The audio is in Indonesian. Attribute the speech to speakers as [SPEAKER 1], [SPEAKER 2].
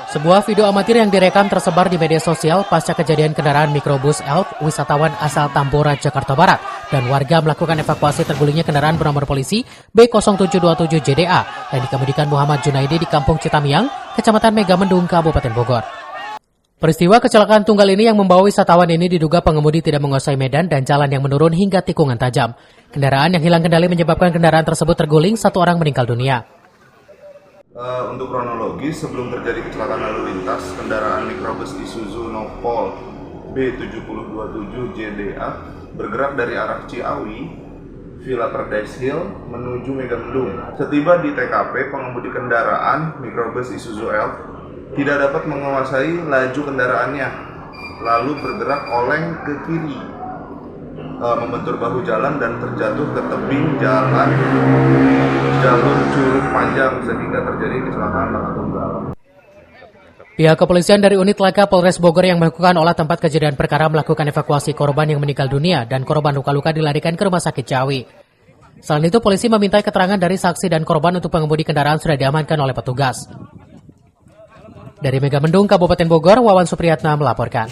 [SPEAKER 1] Sebuah video amatir yang direkam tersebar di media sosial pasca kejadian kendaraan mikrobus Elf wisatawan asal Tambora, Jakarta Barat, dan warga melakukan evakuasi tergulingnya kendaraan bernomor polisi B0727JDA yang dikemudikan Muhammad Junaidi di Kampung Citamiang, Kecamatan Megamendung, Kabupaten Bogor. Peristiwa kecelakaan tunggal ini yang membawa wisatawan ini diduga pengemudi tidak menguasai medan dan jalan yang menurun hingga tikungan tajam. Kendaraan yang hilang kendali menyebabkan kendaraan tersebut terguling, 1 orang meninggal dunia.
[SPEAKER 2] Untuk kronologis, sebelum terjadi kecelakaan lalu lintas, kendaraan mikrobus Isuzu Nopol B7027JDA bergerak dari arah Ciawi, Villa Paradise Hill menuju Megamendung. Setiba di TKP, pengemudi kendaraan mikrobus Isuzu Elf tidak dapat menguasai laju kendaraannya, lalu bergerak oleng ke kiri, membentur bahu jalan dan terjatuh ke tebing jalan jalur Curug Panjang sehingga terjadi kecelakaan laka tunggal.
[SPEAKER 1] Pihak kepolisian dari unit laka Polres Bogor yang melakukan olah tempat kejadian perkara melakukan evakuasi korban yang meninggal dunia dan korban luka-luka dilarikan ke Rumah Sakit Ciawi. Selain itu, polisi meminta keterangan dari saksi dan korban untuk pengemudi kendaraan sudah diamankan oleh petugas. Dari Megamendung, Kabupaten Bogor, Wawan Supriyatna melaporkan.